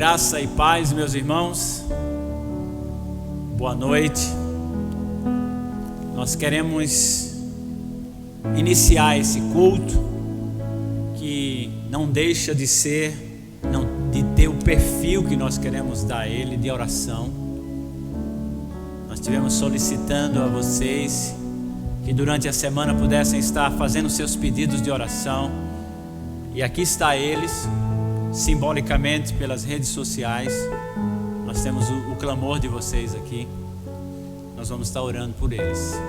Graça e paz, meus irmãos. Boa noite. Nós queremos iniciar esse culto que não deixa de ser, de ter o perfil que nós queremos dar a ele de oração. Nós estivemos solicitando a vocês que durante a semana pudessem estar fazendo seus pedidos de oração, e aqui está eles, simbolicamente pelas redes sociais. Nós temos o clamor de vocês aqui. Nós vamos estar orando por eles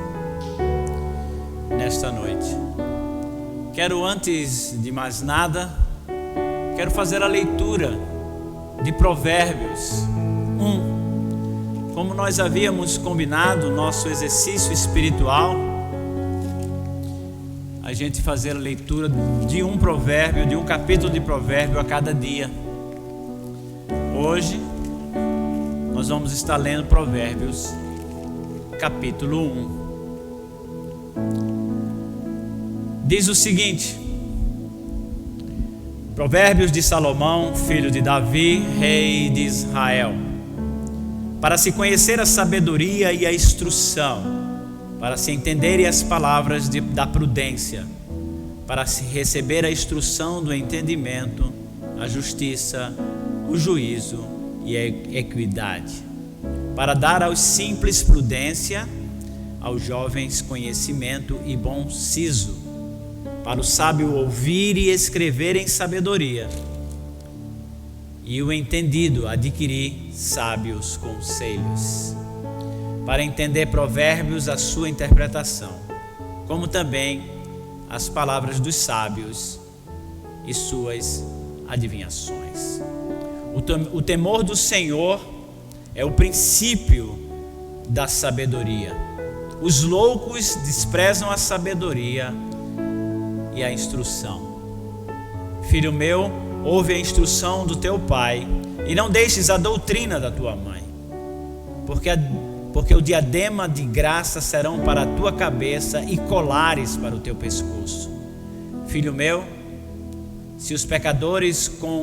nesta noite. Quero, antes de mais nada, quero fazer a leitura de Provérbios 1. Como nós havíamos combinado, nosso exercício espiritual, a gente fazer a leitura de um provérbio, de um capítulo de provérbio a cada dia. Hoje nós vamos estar lendo Provérbios capítulo 1. Diz o seguinte: Provérbios de Salomão, filho de Davi, rei de Israel, para se conhecer a sabedoria e a instrução, para se entenderem as palavras da prudência, para se receber a instrução do entendimento, a justiça, o juízo e a equidade, para dar aos simples prudência, aos jovens conhecimento e bom siso, para o sábio ouvir e escrever em sabedoria, e o entendido adquirir sábios conselhos, para entender provérbios, a sua interpretação, como também as palavras dos sábios e suas adivinhações. O temor do Senhor é o princípio da sabedoria. Os loucos desprezam a sabedoria e a instrução. Filho meu, ouve a instrução do teu pai e não deixes a doutrina da tua mãe, porque o diadema de graça serão para a tua cabeça e colares para o teu pescoço. Filho meu, se os pecadores com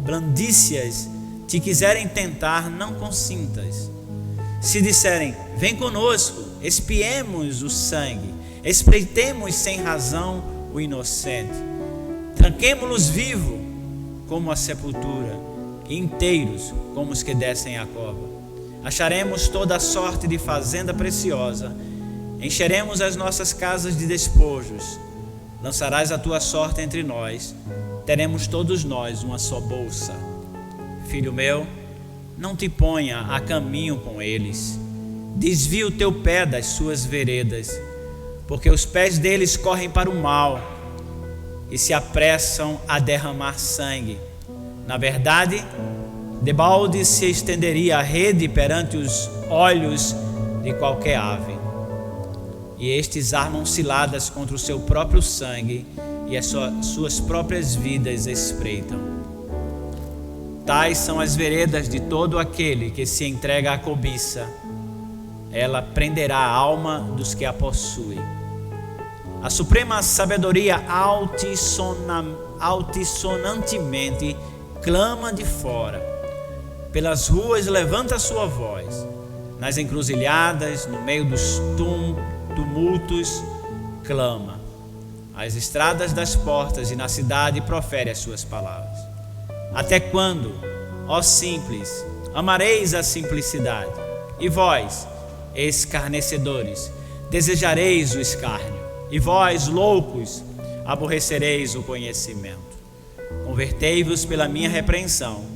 blandícias te quiserem tentar, não consintas. Se disserem, vem conosco, espiemos o sangue, espreitemos sem razão o inocente, tranquemo-los vivo como a sepultura, e inteiros como os que descem a cova. Acharemos toda a sorte de fazenda preciosa, encheremos as nossas casas de despojos. Lançarás a tua sorte entre nós, teremos todos nós uma só bolsa. Filho meu, não te ponha a caminho com eles, desvia o teu pé das suas veredas, porque os pés deles correm para o mal e se apressam a derramar sangue. Na verdade, debalde se estenderia a rede perante os olhos de qualquer ave, e estes armam ciladas contra o seu próprio sangue e as suas próprias vidas espreitam. Tais são as veredas de todo aquele que se entrega à cobiça, ela prenderá a alma dos que a possuem. A suprema sabedoria altissonantemente clama de fora, pelas ruas levanta a sua voz, nas encruzilhadas, no meio dos tumultos, clama. Às estradas das portas e na cidade profere as suas palavras. Até quando, ó simples, amareis a simplicidade? E vós, escarnecedores, desejareis o escárnio? E vós, loucos, aborrecereis o conhecimento? Convertei-vos pela minha repreensão.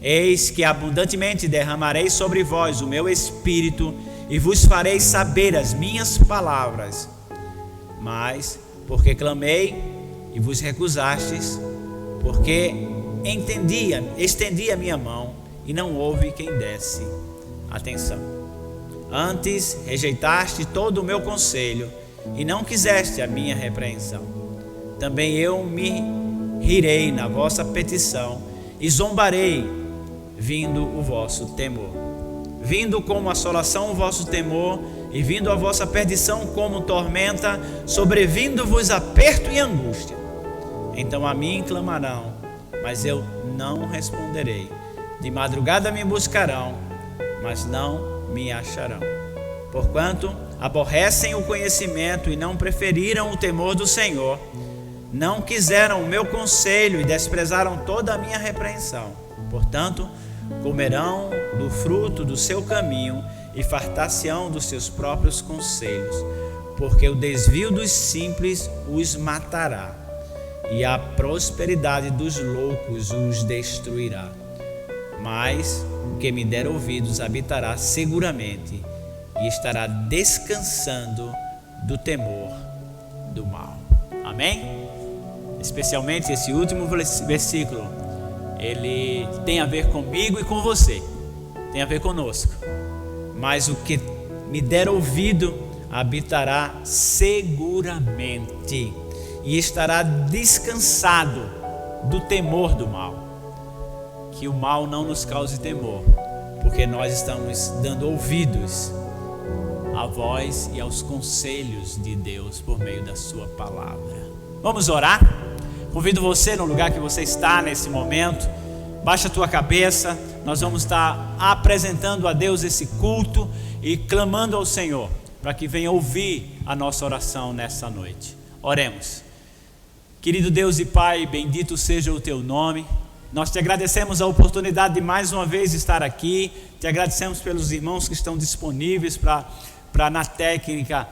Eis que abundantemente derramarei sobre vós o meu espírito e vos farei saber as minhas palavras. Mas, porque clamei e vos recusastes, porque estendi a minha mão e não houve quem desse atenção. Antes rejeitaste todo o meu conselho e não quiseste a minha repreensão. Também eu me rirei na vossa petição e zombarei, vindo o vosso temor. Vindo como assolação o vosso temor, e vindo a vossa perdição como tormenta, sobrevindo-vos aperto e angústia. Então a mim clamarão, mas eu não responderei. De madrugada me buscarão, mas não me acharão. Porquanto aborrecem o conhecimento e não preferiram o temor do Senhor, não quiseram o meu conselho e desprezaram toda a minha repreensão. Portanto, comerão do fruto do seu caminho e fartar-se-ão dos seus próprios conselhos, porque o desvio dos simples os matará, e a prosperidade dos loucos os destruirá. Mas o que me der ouvidos habitará seguramente e estará descansando do temor do mal. Amém? Especialmente esse último versículo, ele tem a ver comigo e com você, tem a ver conosco. Mas o que me der ouvido habitará seguramente e estará descansado do temor do mal. Que o mal não nos cause temor, porque nós estamos dando ouvidos à voz e aos conselhos de Deus por meio da sua palavra. Vamos orar? Convido você, no lugar que você está nesse momento, baixa a tua cabeça. Nós vamos estar apresentando a Deus esse culto e clamando ao Senhor para que venha ouvir a nossa oração nessa noite. Oremos. Querido Deus e Pai, bendito seja o teu nome. Nós te agradecemos a oportunidade de mais uma vez estar aqui. Te agradecemos pelos irmãos que estão disponíveis para na técnica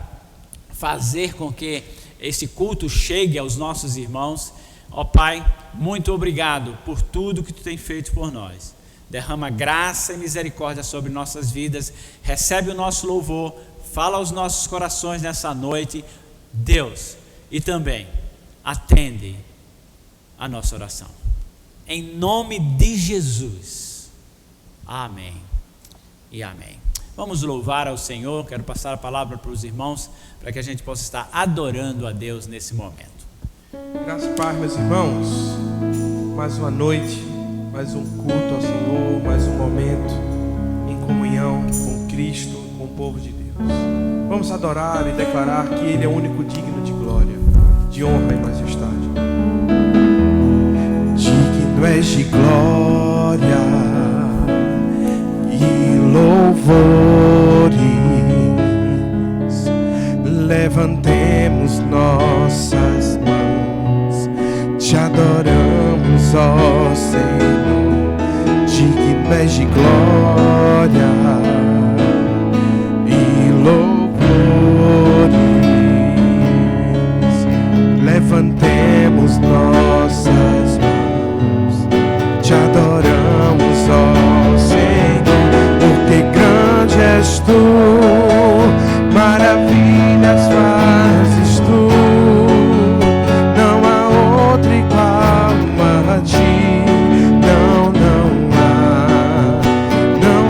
fazer com que esse culto chegue aos nossos irmãos. Ó Pai, muito obrigado por tudo que tu tem feito por nós. Derrama graça e misericórdia sobre nossas vidas. Recebe o nosso louvor. Fala aos nossos corações nessa noite, Deus, e também atende a nossa oração. Em nome de Jesus. Amém e amém. Vamos louvar ao Senhor. Quero passar a palavra para os irmãos, para que a gente possa estar adorando a Deus nesse momento. Graças a Deus, meus irmãos. Mais uma noite, mais um culto ao Senhor, mais um momento em comunhão com Cristo, com o povo de Deus. Vamos adorar e declarar que Ele é o único digno de glória, de honra e majestade. Digno és de glória e louvores. Levantemos nossas mãos, te adoramos, ó Senhor. Digno és de glória e louvores. Levantemos nossas mãos, te adoramos, ó Senhor, porque grande és tu, maravilhas fazes tu, não há outro igual a ti, não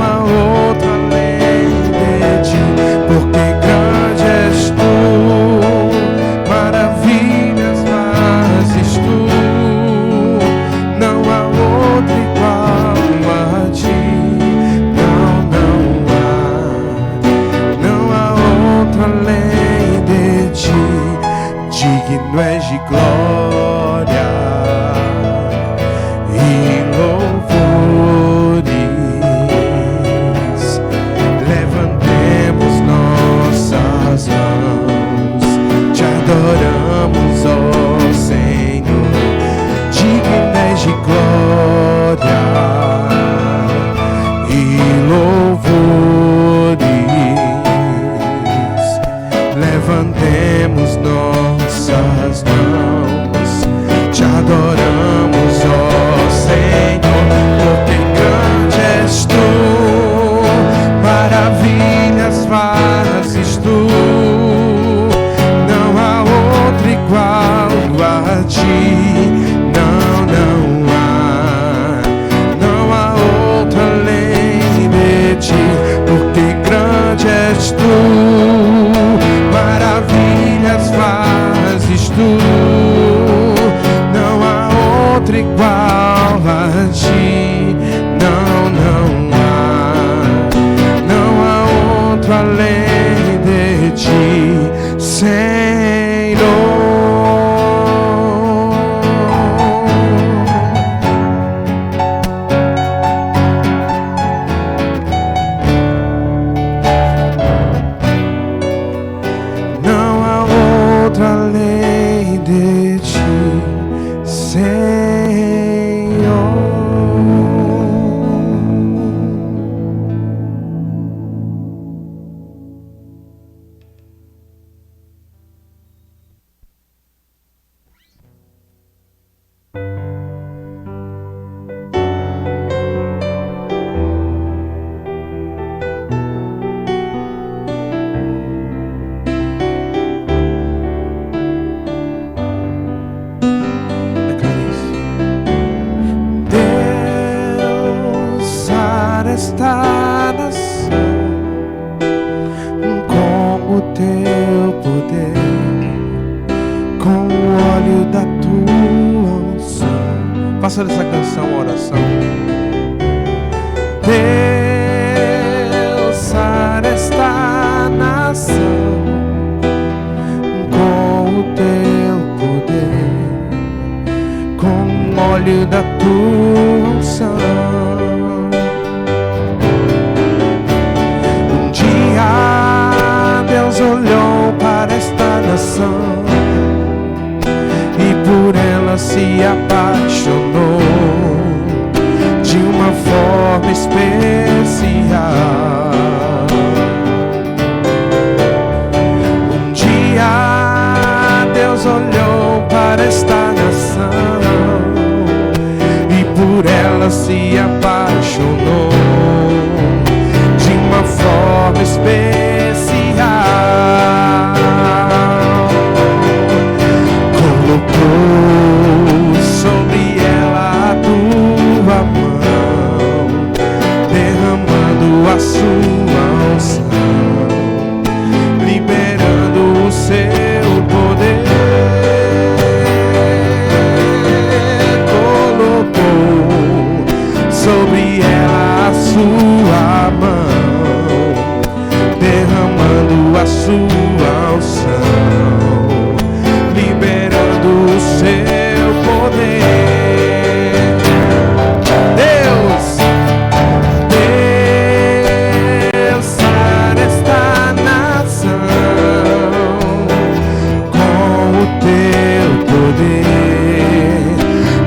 há outro além de ti, porque grande és tu, maravilhas fazes tu, não há outro igual a ti, não há outro além de ti. Digno és de glória e louvores. Levantemos nossas mãos, te adoramos, ó Senhor. Digno és de glória e louvores. Levantemos nossas mãos, te adoramos, ó Senhor, porque grande és tu, maravilhas fazes tu, não há outro igual a ti, não há outro além de ti, porque grande és tu, maravilhas fazes tu, não há outro igual a ti, não há outro além de ti, Senhor. esta nação com o teu poder, com o óleo da tua unção. Faça dessa canção uma oração. Deus, sara esta nação com o teu poder, com o óleo da tua unção. Um dia Deus olhou para esta nação e por ela se apaixonou de uma forma especial. Um dia Deus olhou para esta nação e por ela se apaixonou de uma forma especial. Colocou sobre ela a tua mão, derramando a sua unção, liberando o seu poder. Colocou sobre ela a sua mão, derramando a sua unção, liberando o seu poder. Deus, sara esta nação com o teu poder,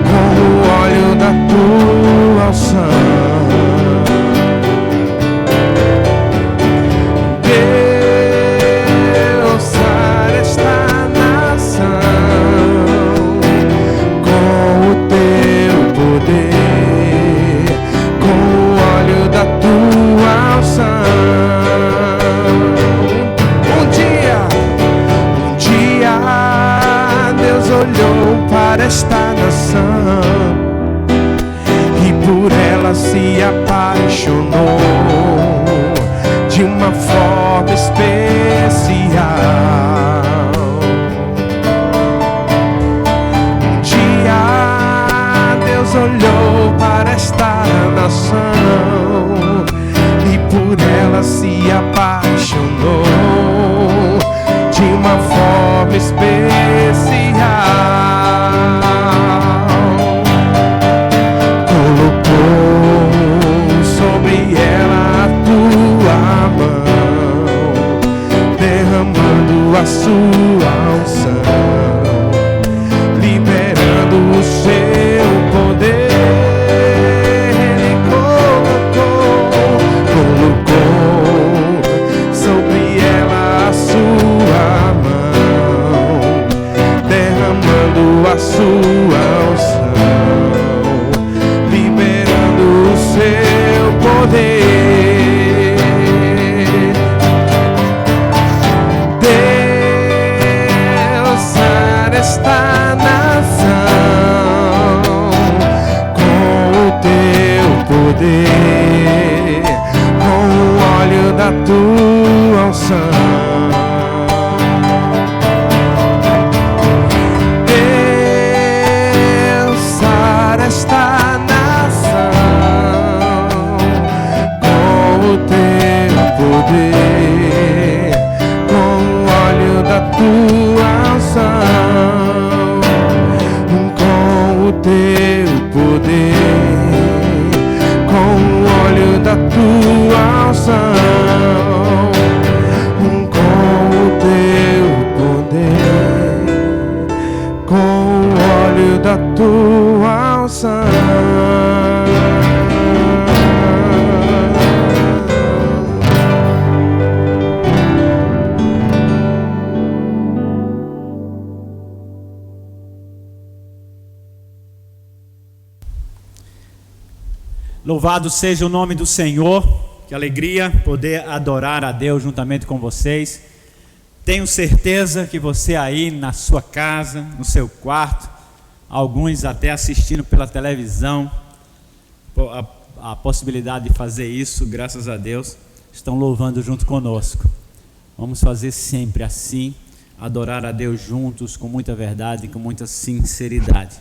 com o óleo da tua unção. Deus, sara esta esta nação e por ela se apaixonou de uma forma especial. Um dia Deus olhou para esta nação e por ela se apaixonou de uma forma especial. A sua unção, liberando o seu poder. Ele colocou sobre ela a sua mão, derramando a sua unção, liberando o seu poder. Esta nação com o teu poder, com o óleo da tua unção. Deus, sara esta nação com o teu poder, com o óleo da tua unção. Teu poder, com o óleo da tua unção, com o teu poder, com o óleo da tua unção. Louvado seja o nome do Senhor. Que alegria poder adorar a Deus juntamente com vocês. Tenho certeza que você aí na sua casa, no seu quarto, alguns até assistindo pela televisão, a possibilidade de fazer isso, graças a Deus, estão louvando junto conosco. Vamos fazer sempre assim, adorar a Deus juntos, com muita verdade e com muita sinceridade.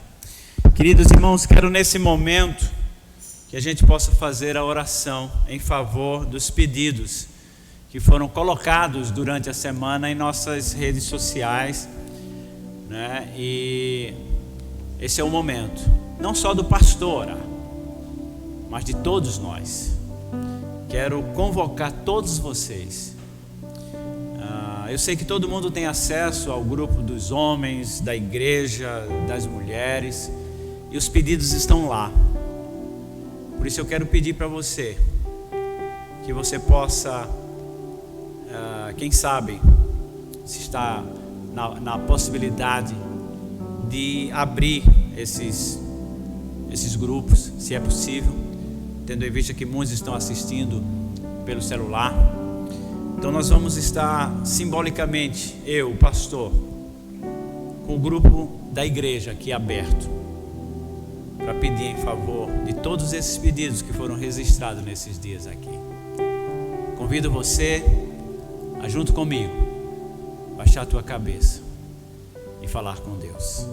Queridos irmãos, quero nesse momento que a gente possa fazer a oração em favor dos pedidos que foram colocados durante a semana em nossas redes sociais, né? E esse é o momento, não só do pastor, mas de todos nós. Quero convocar todos vocês. Eu sei que todo mundo tem acesso ao grupo dos homens, da igreja, das mulheres, e os pedidos estão lá. Por isso eu quero pedir para você que você possa, quem sabe, se está na possibilidade de abrir esses grupos, se é possível, tendo em vista que muitos estão assistindo pelo celular. Então nós vamos estar simbolicamente, eu, o pastor, com o grupo da igreja aqui aberto, para pedir em favor de todos esses pedidos que foram registrados nesses dias aqui. Convido você a, junto comigo, baixar a tua cabeça e falar com Deus.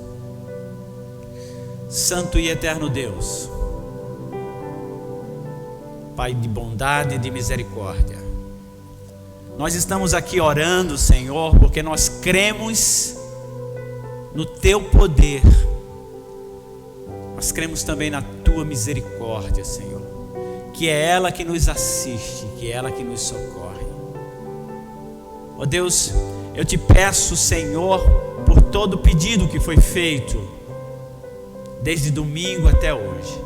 Santo e eterno Deus, Pai de bondade e de misericórdia, nós estamos aqui orando, Senhor, porque nós cremos no Teu poder. Nós cremos também na Tua misericórdia, Senhor, que é ela que nos assiste, que é ela que nos socorre. Ó Deus, eu te peço, Senhor, por todo o pedido que foi feito desde domingo até hoje.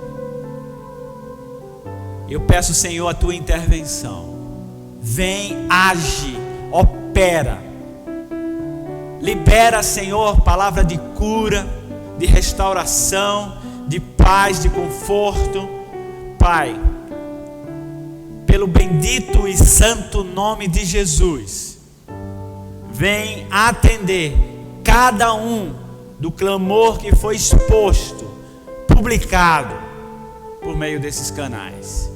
Eu peço, Senhor, a Tua intervenção. Vem, age, opera. Libera, Senhor, palavra de cura, de restauração, de paz, de conforto. Pai, pelo bendito e santo nome de Jesus, vem atender cada um do clamor que foi exposto, publicado por meio desses canais.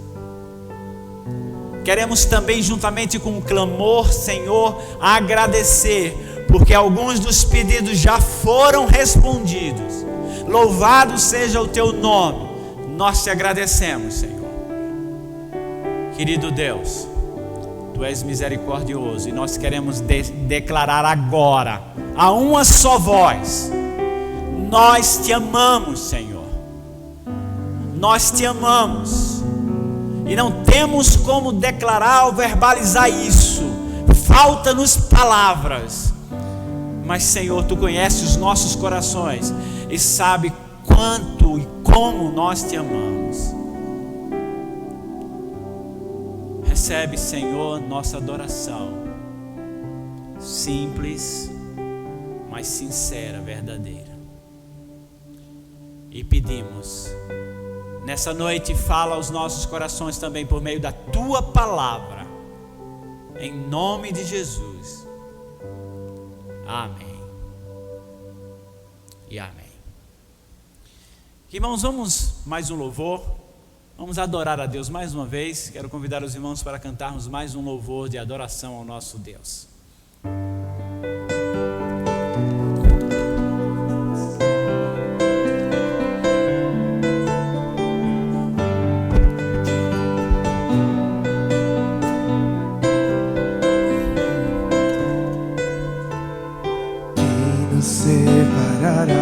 Queremos também, juntamente com o clamor, Senhor, agradecer, porque alguns dos pedidos já foram respondidos. Louvado seja o Teu nome. Nós te agradecemos, Senhor. Querido Deus, Tu és misericordioso e nós queremos declarar agora, a uma só voz: nós te amamos, Senhor. Nós te amamos. E não temos como declarar ou verbalizar isso. Falta-nos palavras. Mas, Senhor, Tu conheces os nossos corações e sabe quanto e como nós te amamos. Recebe, Senhor, nossa adoração, simples, mas sincera, verdadeira. E pedimos, nessa noite, fala aos nossos corações também por meio da Tua palavra, em nome de Jesus. Amém e amém. Irmãos, vamos mais um louvor. Vamos adorar a Deus mais uma vez. Quero convidar os irmãos para cantarmos mais um louvor de adoração ao nosso Deus. Quem nos separará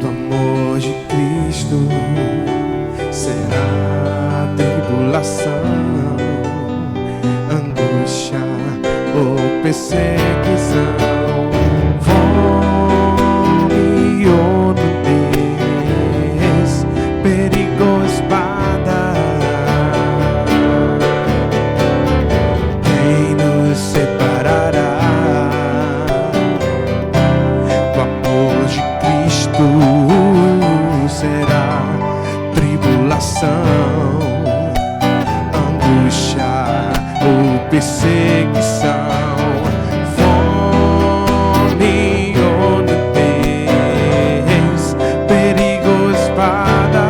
do amor de Cristo? Será tribulação, angústia ou perseguição, fome ou nudez, perigo ou espada. Quem nos separará do amor de Cristo? Será tribulação, angústia ou perseguição, fome ou nudez, perigo ou espada.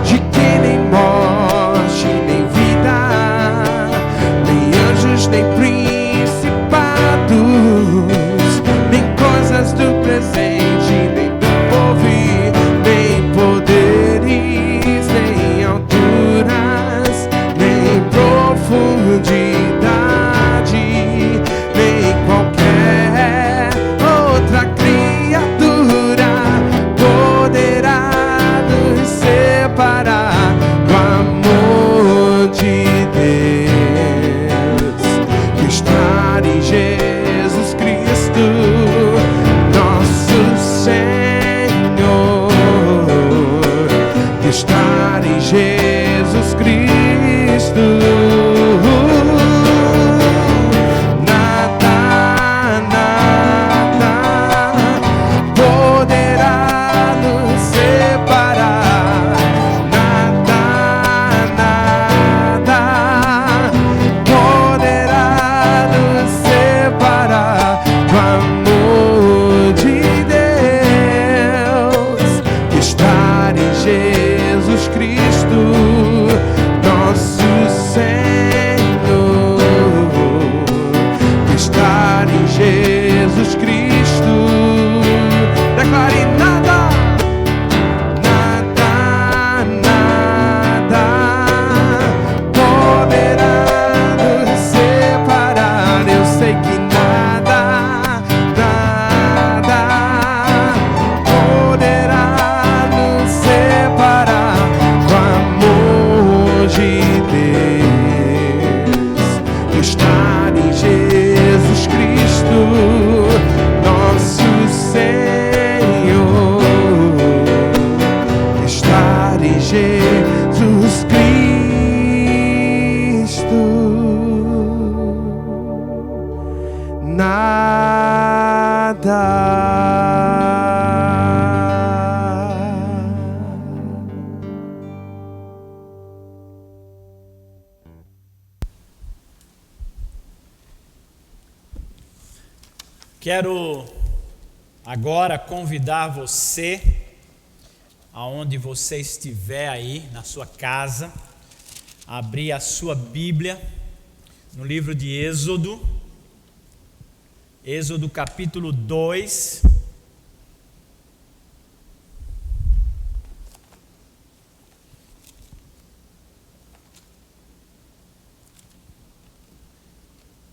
de que nem morte, nem vida, nem anjos, nem principados, nem coisas do presente, nem do porvir, nem poderes, nem alturas, nem profundidade, nem qualquer outra criatura poderá nos separar do amor de Deus que está em Jesus Cristo, nosso Senhor, que está em Jesus Cristo. Quero agora convidar você, aonde você estiver aí, na sua casa, a abrir a sua Bíblia no livro de Êxodo, Êxodo capítulo 2.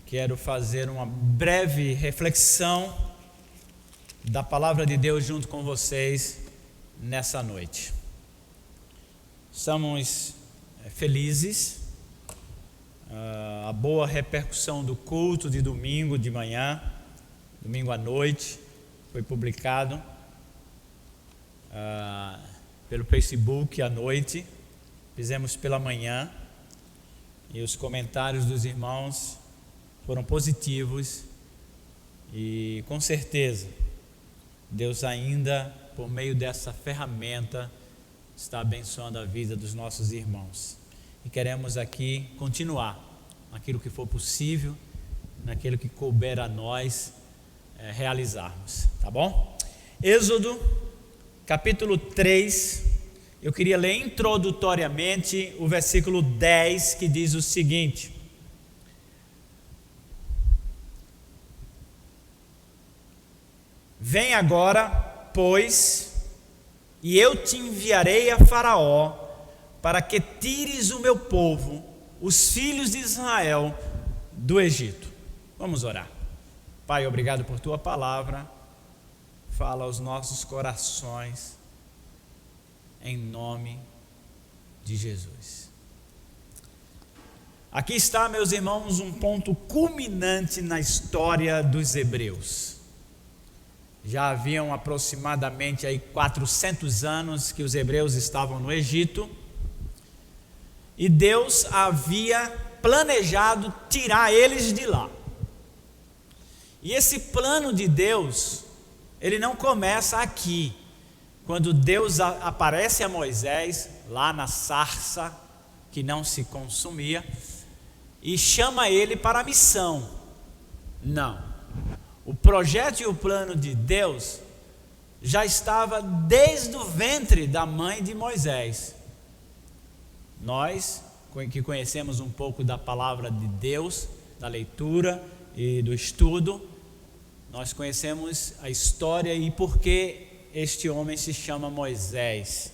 Quero fazer uma breve reflexão da palavra de Deus junto com vocês nessa noite. Estamos felizes, a boa repercussão do culto de domingo de manhã, domingo à noite, foi publicado pelo Facebook à noite, fizemos pela manhã e os comentários dos irmãos foram positivos e com certeza Deus ainda, por meio dessa ferramenta, está abençoando a vida dos nossos irmãos. E queremos aqui continuar naquilo que for possível, naquilo que couber a nós realizarmos, tá bom? Êxodo, capítulo 3, eu queria ler introdutoriamente o versículo 10, que diz o seguinte: Vem agora, pois, e eu te enviarei a Faraó, para que tires o meu povo, os filhos de Israel, do Egito. Vamos orar. Pai, obrigado por tua palavra, fala aos nossos corações, em nome de Jesus. Aqui está, meus irmãos, um ponto culminante na história dos hebreus. Já haviam aproximadamente aí 400 anos que os hebreus estavam no Egito, e Deus havia planejado tirar eles de lá. E esse plano de Deus, ele não começa aqui, quando Deus aparece a Moisés, lá na sarça que não se consumia, e chama ele para a missão. Não. O projeto e o plano de Deus já estava desde o ventre da mãe de Moisés, Nós que conhecemos um pouco da palavra de Deus, da leitura e do estudo, nós conhecemos a história e por que este homem se chama Moisés.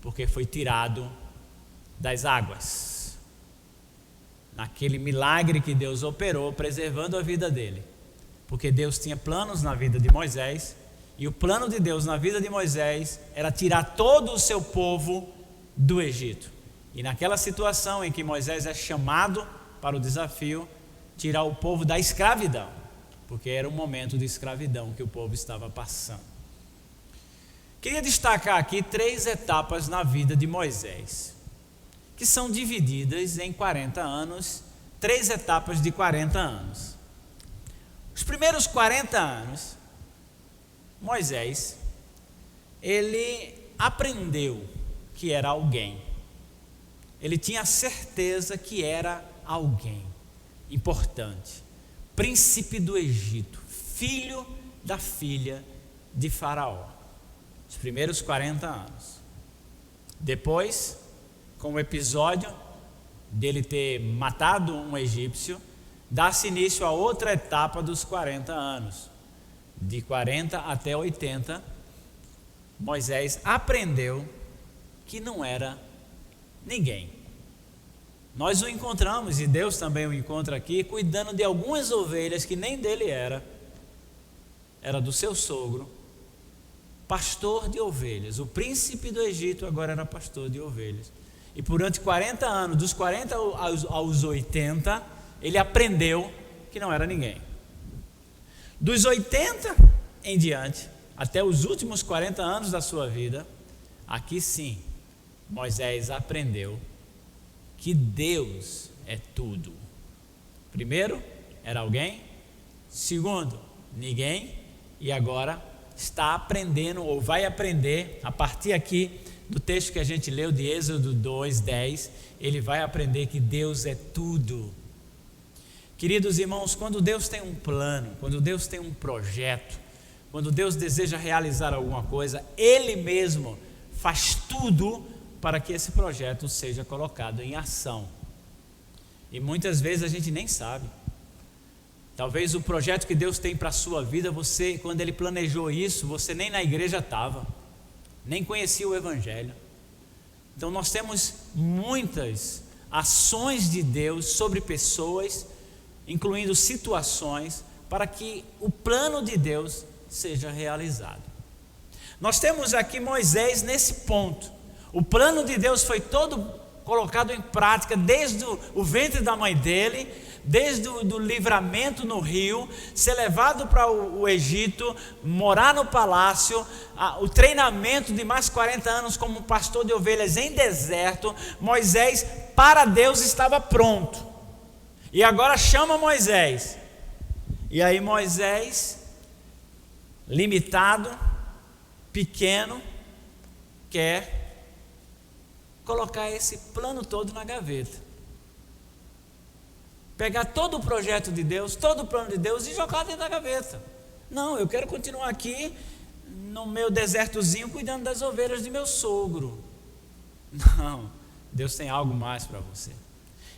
Porque foi tirado das águas, naquele milagre que Deus operou, preservando a vida dele. Porque Deus tinha planos na vida de Moisés, e o plano de Deus na vida de Moisés era tirar todo o seu povo do Egito. E naquela situação em que Moisés é chamado para o desafio, tirar o povo da escravidão, porque era um momento de escravidão que o povo estava passando. Queria destacar aqui 3 etapas na vida de Moisés, que são divididas em 40 anos, 3 etapas de 40 anos. Os primeiros 40 anos, Moisés, ele aprendeu que era alguém. Ele tinha certeza que era alguém importante, príncipe do Egito, filho da filha de Faraó. Os primeiros 40 anos. Depois, com o episódio dele ter matado um egípcio, dá-se início a outra etapa dos 40 anos. De 40 até 80, Moisés aprendeu que não era ninguém. Nós o encontramos, e Deus também o encontra aqui, cuidando de algumas ovelhas que nem dele era do seu sogro, pastor de ovelhas. O príncipe do Egito agora era pastor de ovelhas. E durante 40 anos, dos 40 aos 80, ele aprendeu que não era ninguém. Dos 80 em diante, até os últimos 40 anos da sua vida, aqui sim, Moisés aprendeu que Deus é tudo. Primeiro, era alguém. Segundo, ninguém. E agora está aprendendo, ou vai aprender, a partir aqui do texto que a gente leu de Êxodo 2:10, ele vai aprender que Deus é tudo. Queridos irmãos, quando Deus tem um plano, quando Deus tem um projeto, quando Deus deseja realizar alguma coisa, Ele mesmo faz tudo para que esse projeto seja colocado em ação. E muitas vezes a gente nem sabe. Talvez o projeto que Deus tem para a sua vida, você, quando Ele planejou isso, você nem na igreja estava, nem conhecia o Evangelho. Então nós temos muitas ações de Deus sobre pessoas, incluindo situações, para que o plano de Deus seja realizado. Nós temos aqui Moisés nesse ponto. O plano de Deus foi todo colocado em prática desde o ventre da mãe dele, desde o livramento no rio, ser levado para o Egito, morar no palácio, o treinamento de mais 40 anos como pastor de ovelhas em deserto. Moisés, para Deus, estava pronto. E agora chama Moisés. E aí Moisés, limitado, pequeno, quer colocar esse plano todo na gaveta. Pegar todo o projeto de Deus, todo o plano de Deus e jogar dentro da gaveta. Não, eu quero continuar aqui no meu desertozinho cuidando das ovelhas de meu sogro. Não, Deus tem algo mais para você.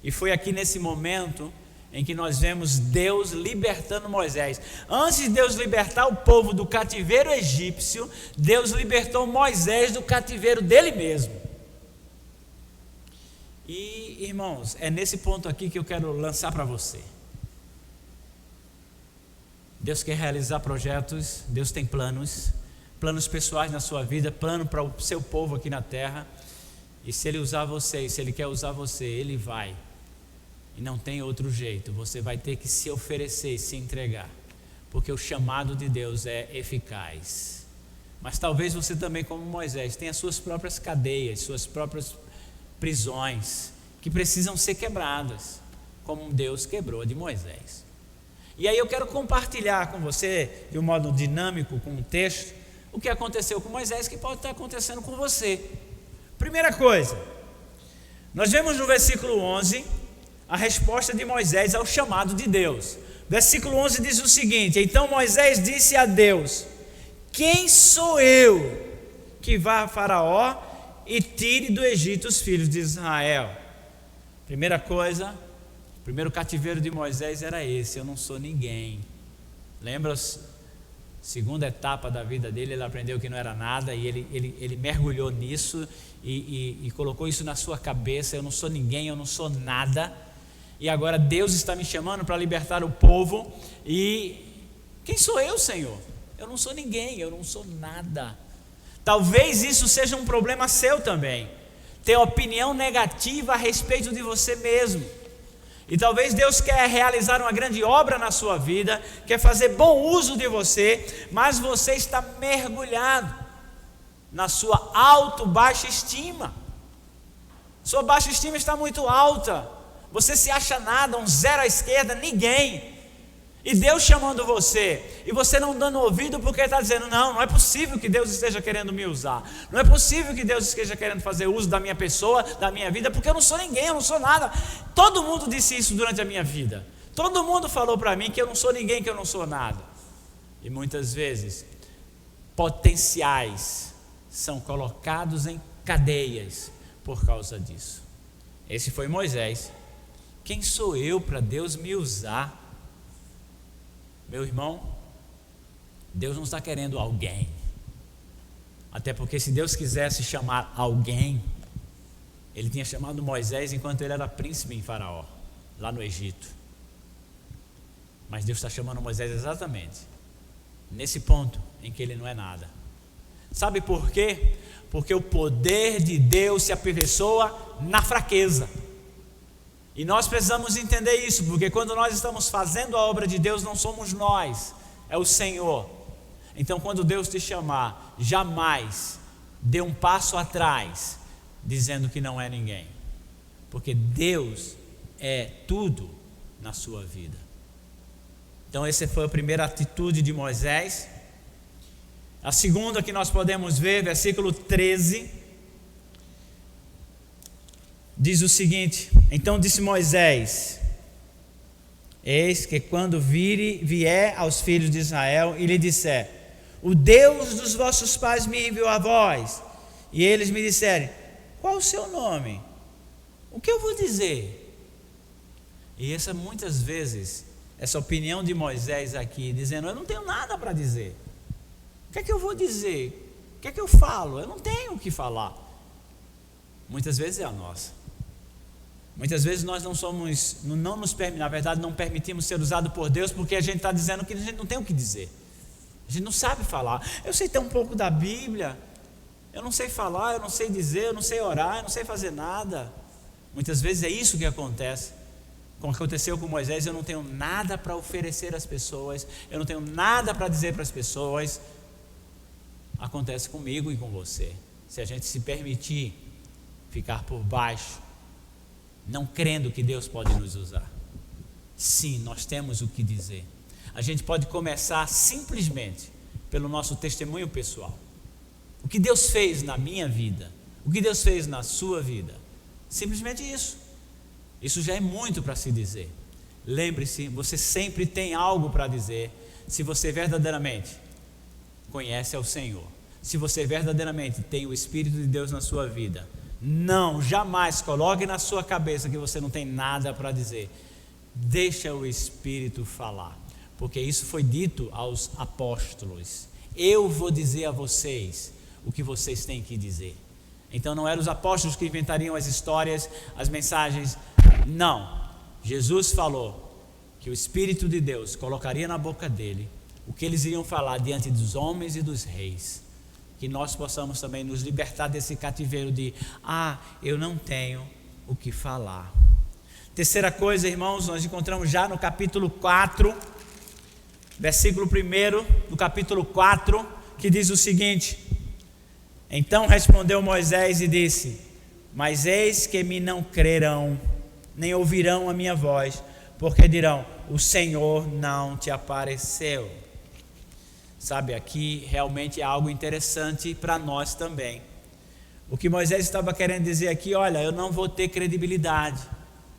E foi aqui nesse momento em que nós vemos Deus libertando Moisés. Antes de Deus libertar o povo do cativeiro egípcio, Deus libertou Moisés do cativeiro dele mesmo. E, irmãos, é nesse ponto aqui que eu quero lançar para você. Deus quer realizar projetos, Deus tem planos pessoais na sua vida, plano para o seu povo aqui na terra. E se Ele usar você, e se Ele quer usar você, Ele vai. E não tem outro jeito, você vai ter que se oferecer e se entregar, porque o chamado de Deus é eficaz. Mas talvez você também, como Moisés, tenha suas próprias cadeias, suas próprias prisões, que precisam ser quebradas, como Deus quebrou a de Moisés. E aí eu quero compartilhar com você, de um modo dinâmico, com um texto, o que aconteceu com Moisés, que pode estar acontecendo com você. Primeira coisa, nós vemos no versículo 11, a resposta de Moisés ao chamado de Deus. Versículo 11 diz o seguinte: então Moisés disse a Deus: quem sou eu que vá a Faraó e tire do Egito os filhos de Israel. Primeira coisa, o primeiro cativeiro de Moisés era esse: eu não sou ninguém. Lembra? Segunda etapa da vida dele, ele aprendeu que não era nada, e ele mergulhou nisso e colocou isso na sua cabeça: eu não sou ninguém, eu não sou nada, e agora Deus está me chamando para libertar o povo, e quem sou eu, Senhor? Eu não sou ninguém, eu não sou nada. Talvez isso seja um problema seu também, ter opinião negativa a respeito de você mesmo. E talvez Deus quer realizar uma grande obra na sua vida, quer fazer bom uso de você, mas você está mergulhado na sua baixa estima. Sua baixa estima está muito alta, você se acha nada, um zero à esquerda, ninguém. E Deus chamando você, e você não dando ouvido, porque está dizendo: não é possível que Deus esteja querendo me usar, não é possível que Deus esteja querendo fazer uso da minha pessoa, da minha vida, porque eu não sou ninguém, eu não sou nada. Todo mundo disse isso durante a minha vida, todo mundo falou para mim que eu não sou ninguém, que eu não sou nada. E muitas vezes potenciais são colocados em cadeias por causa disso. Esse foi Moisés. Quem sou eu para Deus me usar? Meu irmão, Deus não está querendo alguém. Até porque se Deus quisesse chamar alguém, Ele tinha chamado Moisés enquanto ele era príncipe em Faraó, lá no Egito. Mas Deus está chamando Moisés exatamente nesse ponto em que ele não é nada. Sabe por quê? Porque o poder de Deus se aperfeiçoa na fraqueza. E nós precisamos entender isso, porque quando nós estamos fazendo a obra de Deus, não somos nós, é o Senhor. Então, quando Deus te chamar, jamais dê um passo atrás, dizendo que não é ninguém, porque Deus é tudo na sua vida. Então, essa foi a primeira atitude de Moisés. A segunda que nós podemos ver, versículo 13, diz o seguinte: então disse Moisés: eis que quando vier aos filhos de Israel e lhe disser: o Deus dos vossos pais me enviou a vós, e eles me disserem: qual o seu nome? O que eu vou dizer? E muitas vezes, essa opinião de Moisés aqui, dizendo: eu não tenho nada para dizer, o que é que eu vou dizer? O que é que eu falo? Eu não tenho o que falar. Muitas vezes é a nossa. Muitas vezes nós na verdade não permitimos ser usado por Deus, porque a gente está dizendo que a gente não tem o que dizer, a gente não sabe falar. Eu sei ter um pouco da Bíblia, eu não sei falar, eu não sei dizer, eu não sei orar, eu não sei fazer nada. Muitas vezes é isso que acontece, como aconteceu com Moisés: eu não tenho nada para oferecer às pessoas, eu não tenho nada para dizer para as pessoas. Acontece comigo e com você, se a gente se permitir ficar por baixo, não crendo que Deus pode nos usar. Sim, nós temos o que dizer. A gente pode começar simplesmente pelo nosso testemunho pessoal. O que Deus fez na minha vida, o que Deus fez na sua vida, simplesmente isso. Isso já é muito para se dizer. Lembre-se, você sempre tem algo para dizer, se você verdadeiramente conhece ao Senhor, se você verdadeiramente tem o Espírito de Deus na sua vida. Não, jamais coloque na sua cabeça que você não tem nada para dizer. Deixa o Espírito falar, porque isso foi dito aos apóstolos: eu vou dizer a vocês o que vocês têm que dizer. Então não eram os apóstolos que inventariam as histórias, as mensagens. Não, Jesus falou que o Espírito de Deus colocaria na boca dele o que eles iriam falar diante dos homens e dos reis. Que nós possamos também nos libertar desse cativeiro de: eu não tenho o que falar. Terceira coisa, irmãos, nós encontramos já no capítulo 4, versículo 1 do capítulo 4, que diz o seguinte: então respondeu Moisés e disse: mas eis que me não crerão, nem ouvirão a minha voz, porque dirão: o Senhor não te apareceu. Sabe, aqui realmente é algo interessante para nós também. O que Moisés estava querendo dizer aqui: olha, eu não vou ter credibilidade,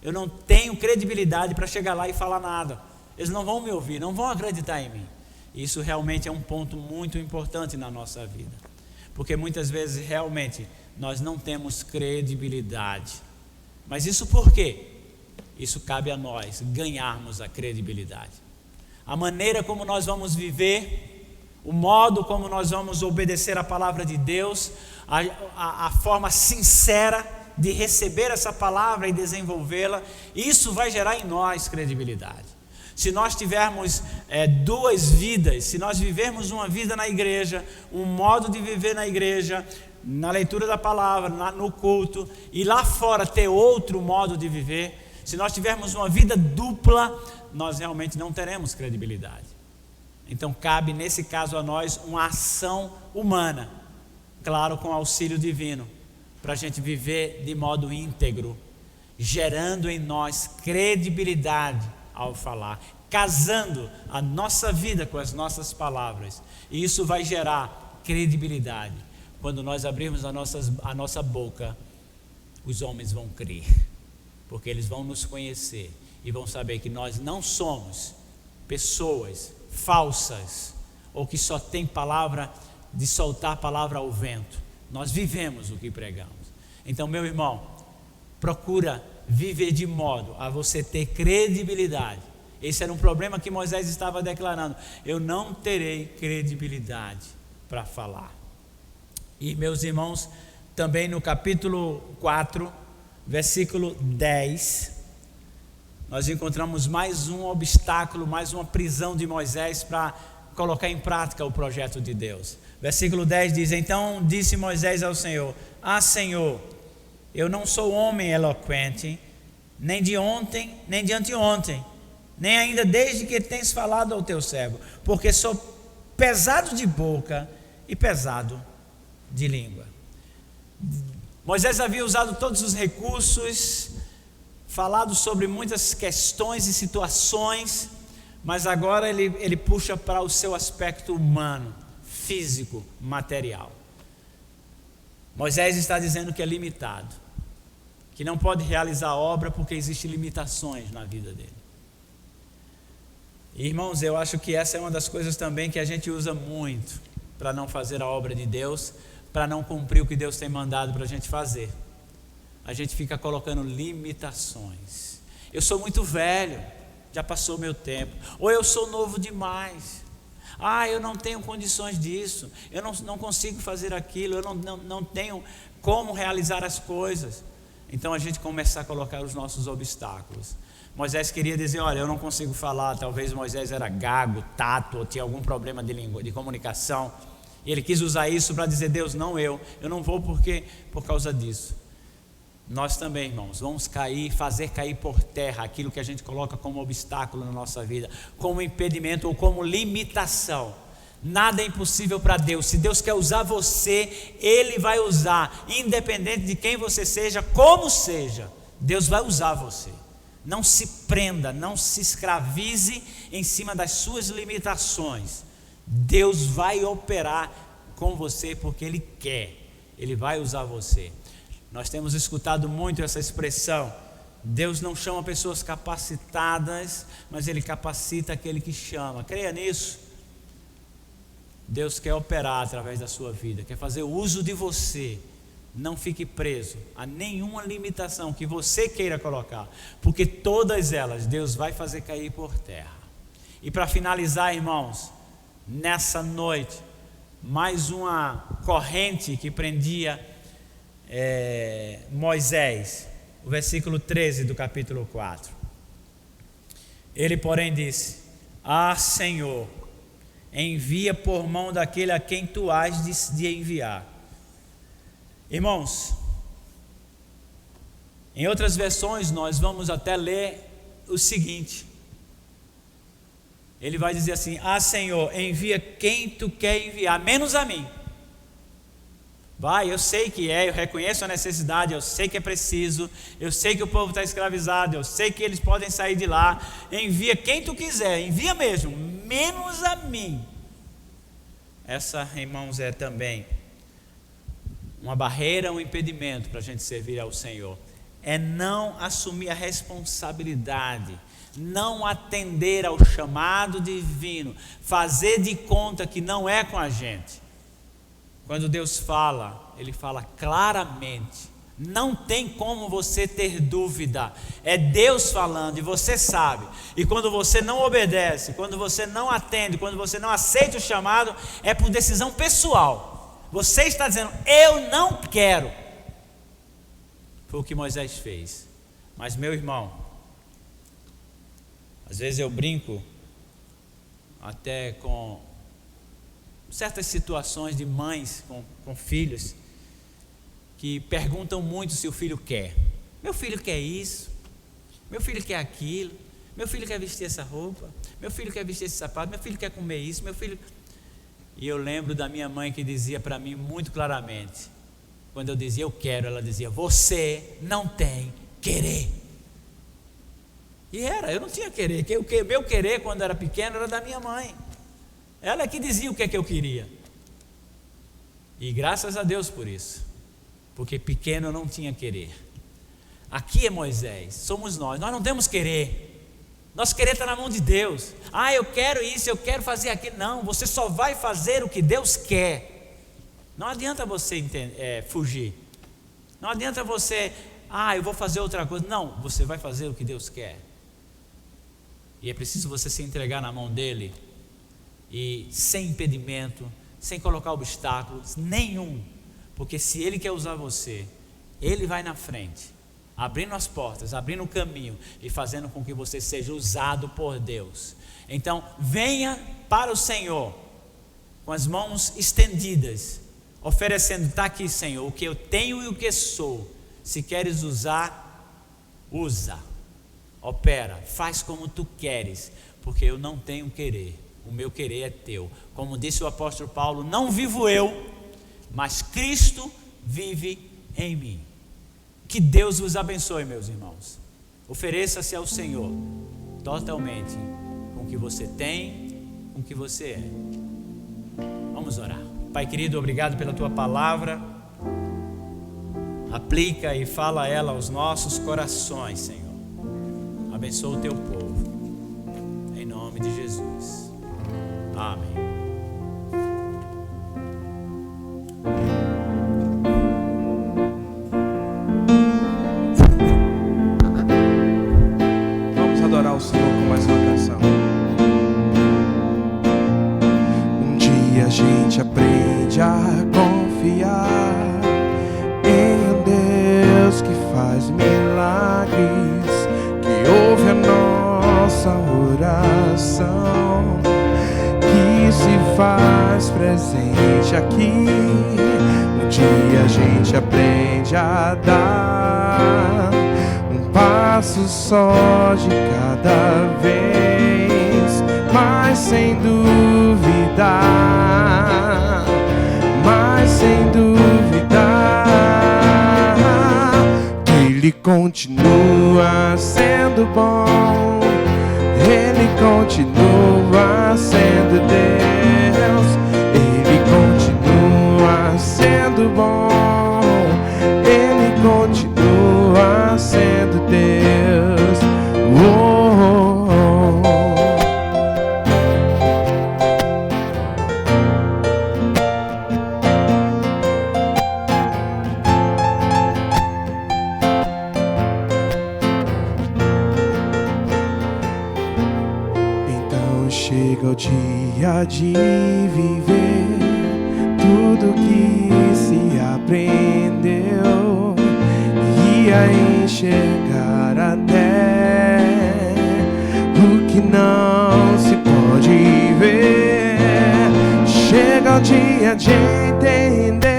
eu não tenho credibilidade para chegar lá e falar nada, eles não vão me ouvir, não vão acreditar em mim. Isso realmente é um ponto muito importante na nossa vida, porque muitas vezes realmente nós não temos credibilidade. Mas isso por quê? Isso cabe a nós ganharmos a credibilidade. A maneira como nós vamos viver, o modo como nós vamos obedecer a palavra de Deus, a forma sincera de receber essa palavra e desenvolvê-la, isso vai gerar em nós credibilidade. Se nós tivermos duas vidas, se nós vivermos uma vida na igreja, um modo de viver na igreja, na leitura da palavra, no culto, e lá fora ter outro modo de viver, se nós tivermos uma vida dupla, nós realmente não teremos credibilidade. Então cabe nesse caso a nós uma ação humana, claro, com auxílio divino, para a gente viver de modo íntegro, gerando em nós credibilidade ao falar, casando a nossa vida com as nossas palavras. E isso vai gerar credibilidade. Quando nós abrirmos a nossa boca, os homens vão crer, porque eles vão nos conhecer e vão saber que nós não somos pessoas falsas ou que só tem palavra de soltar a palavra ao vento. Nós vivemos o que pregamos. Então, meu irmão, procura viver de modo a você ter credibilidade. Esse era um problema que Moisés estava declarando: eu não terei credibilidade para falar. E meus irmãos, também no capítulo 4, versículo 10, nós encontramos mais um obstáculo, mais uma prisão de Moisés para colocar em prática o projeto de Deus. Versículo 10 diz: então disse Moisés ao Senhor: Senhor, eu não sou homem eloquente, nem de ontem, nem de anteontem, nem ainda desde que tens falado ao teu servo, porque sou pesado de boca e pesado de língua. Moisés havia usado todos os recursos, falado sobre muitas questões e situações, mas agora ele puxa para o seu aspecto humano, físico, material. Moisés está dizendo que é limitado, que não pode realizar a obra porque existem limitações na vida dele. E, irmãos, eu acho que essa é uma das coisas também que a gente usa muito para não fazer a obra de Deus, para não cumprir o que Deus tem mandado para a gente fazer. A gente fica colocando limitações. Eu sou muito velho, já passou meu tempo. Ou eu sou novo demais. Eu não tenho condições disso. Eu não consigo fazer aquilo. Eu não tenho como realizar as coisas. Então a gente começa a colocar os nossos obstáculos. Moisés queria dizer: olha, eu não consigo falar. Talvez Moisés era gago, tato, ou tinha algum problema de comunicação. E ele quis usar isso para dizer: Deus, não eu não vou por causa disso. Nós também, irmãos, vamos fazer cair por terra aquilo que a gente coloca como obstáculo na nossa vida, como impedimento ou como limitação. Nada é impossível para Deus. Se Deus quer usar você, Ele vai usar, independente de quem você seja, como seja, Deus vai usar você. Não se prenda, não se escravize em cima das suas limitações. Deus vai operar com você porque Ele quer, Ele vai usar você. Nós temos escutado muito essa expressão: Deus não chama pessoas capacitadas, mas Ele capacita aquele que chama. Creia nisso. Deus quer operar através da sua vida, quer fazer uso de você. Não fique preso a nenhuma limitação que você queira colocar, porque todas elas Deus vai fazer cair por terra. E para finalizar, irmãos, nessa noite, mais uma corrente que prendia Moisés, o versículo 13 do capítulo 4. Ele, porém, disse: Senhor, envia por mão daquele a quem tu has de enviar. Irmãos, em outras versões nós vamos até ler o seguinte: ele vai dizer assim: Senhor, envia quem tu quer enviar, menos a mim. Vai, eu sei que eu reconheço a necessidade, eu sei que é preciso, eu sei que o povo está escravizado, eu sei que eles podem sair de lá. Envia quem tu quiser, envia mesmo, menos a mim. Essa, irmãos, é também uma barreira, um impedimento para a gente servir ao Senhor. É não assumir a responsabilidade, não atender ao chamado divino, fazer de conta que não é com a gente. Quando Deus fala, Ele fala claramente. Não tem como você ter dúvida. É Deus falando e você sabe. E quando você não obedece, quando você não atende, quando você não aceita o chamado, é por decisão pessoal. Você está dizendo: eu não quero. Foi o que Moisés fez. Mas, meu irmão, às vezes eu brinco até com certas situações de mães com filhos que perguntam muito se o filho quer. Meu filho quer isso, meu filho quer aquilo, meu filho quer vestir essa roupa, meu filho quer vestir esse sapato, meu filho quer comer isso, meu filho... E eu lembro da minha mãe que dizia para mim muito claramente, quando eu dizia eu quero, ela dizia: você não tem querer. E eu não tinha querer, meu querer quando era pequeno era da minha mãe. Ela é que dizia o que é que eu queria. E graças a Deus por isso, porque pequeno eu não tinha querer. Aqui é Moisés, somos nós não temos querer. Nosso querer está na mão de Deus. Eu quero isso, eu quero fazer aquilo. Não, você só vai fazer o que Deus quer. Não adianta você fugir. Não adianta você, eu vou fazer outra coisa. Não, você vai fazer o que Deus quer. E é preciso você se entregar na mão dEle, e sem impedimento, sem colocar obstáculos nenhum. Porque se Ele quer usar você, Ele vai na frente, abrindo as portas, abrindo o caminho e fazendo com que você seja usado por Deus. Então venha para o Senhor com as mãos estendidas, oferecendo: está aqui, Senhor, o que eu tenho e o que sou. Se queres usar, usa, opera, faz como tu queres, porque eu não tenho querer, o meu querer é teu. Como disse o apóstolo Paulo: não vivo eu, mas Cristo vive em mim. Que Deus vos abençoe, meus irmãos. Ofereça-se ao Senhor totalmente, com o que você tem, com o que você é. Vamos orar. Pai querido, obrigado pela tua palavra. Aplica e fala ela aos nossos corações, Senhor. Abençoa o teu povo, em nome de Jesus. Amém. Vamos adorar o Senhor com mais uma canção. Um dia a gente aprende a confiar em um Deus que faz milagres, que ouve a nossa oração, que se faz presente aqui. Um dia a gente aprende a dar um passo só de cada vez, mas sem duvidar, Ele continua sendo bom, Ele continua sendo Deus, Ele continua sendo bom, Ele continua sendo Deus. Chega o dia de viver tudo que se aprendeu e a enxergar até o que não se pode ver. Chega o dia de entender,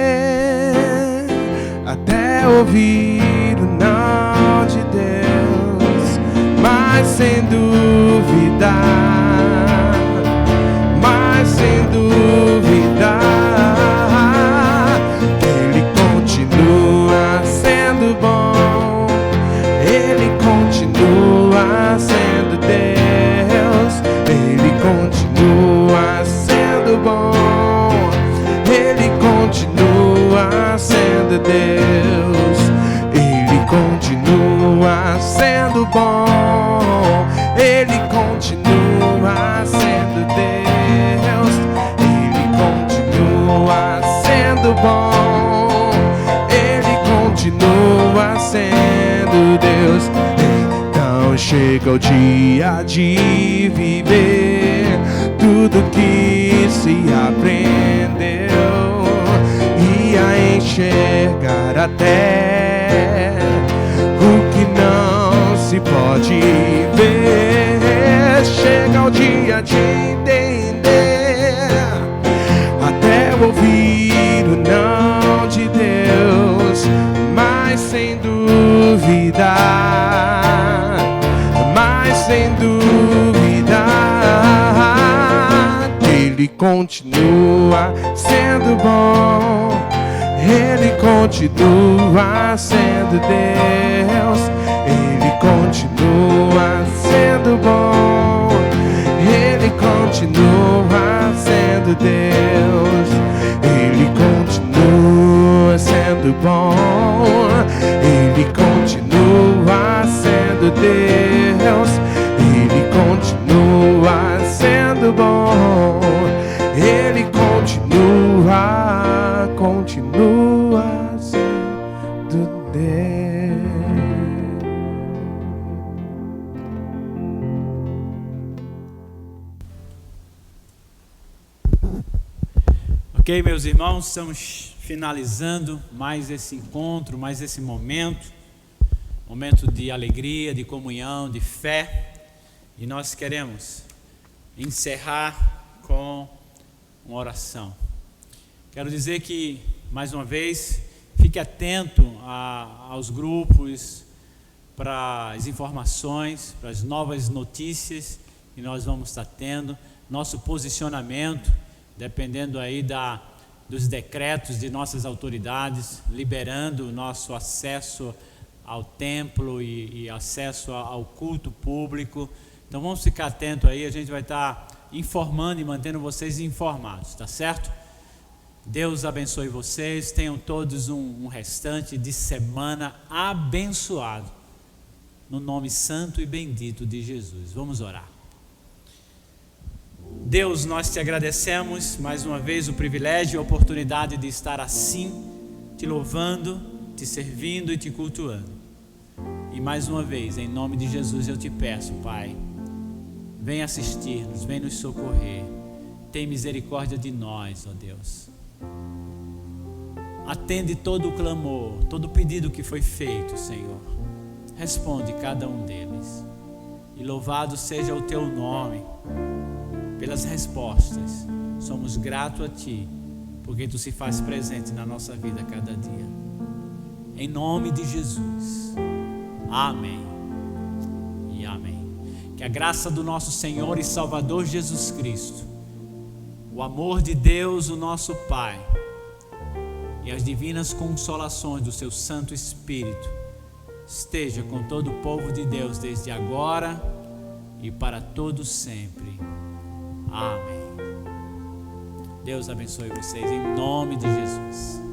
até ouvir o não de Deus, mas sem duvidar, sem duvidar, Ele continua sendo bom, Ele continua sendo Deus, Ele continua sendo bom, Ele continua sendo Deus, Ele continua sendo bom, Ele continua sendo Deus, continua sendo Deus. Então chega o dia de viver tudo que se aprendeu e a enxergar até o que não se pode ver. Chega o dia de entender até ouvir o não de Deus, mas sem dúvida, Ele continua sendo bom, Ele continua sendo Deus, Ele continua sendo bom, Ele continua sendo Deus, Ele continua sendo bom, Ele continua sendo Deus, Ele continua sendo bom, Ele continua sendo Deus. Ok, meus irmãos, estamos finalizando mais esse encontro, mais esse momento de alegria, de comunhão, de fé, e nós queremos encerrar com uma oração. Quero dizer que, mais uma vez, fique atento aos grupos, para as informações, para as novas notícias que nós vamos estar tendo, nosso posicionamento, dependendo aí dos decretos de nossas autoridades, liberando o nosso acesso ao templo e acesso ao culto público. Então vamos ficar atento aí, a gente vai estar informando e mantendo vocês informados, tá certo? Deus abençoe vocês, tenham todos um restante de semana abençoado, no nome santo e bendito de Jesus. Vamos orar. Deus, nós te agradecemos mais uma vez o privilégio e a oportunidade de estar assim, te louvando, te servindo e te cultuando. E mais uma vez, em nome de Jesus, eu te peço, Pai, vem assistir-nos, vem nos socorrer, tem misericórdia de nós, ó Deus. Atende todo o clamor, todo o pedido que foi feito, Senhor. Responde cada um deles. E louvado seja o teu nome pelas respostas. Somos gratos a Ti, porque Tu se faz presente na nossa vida cada dia. Em nome de Jesus. Amém e amém. Que a graça do nosso Senhor e Salvador Jesus Cristo, o amor de Deus, o nosso Pai, e as divinas consolações do seu Santo Espírito esteja com todo o povo de Deus desde agora e para todos sempre. Amém. Deus abençoe vocês em nome de Jesus.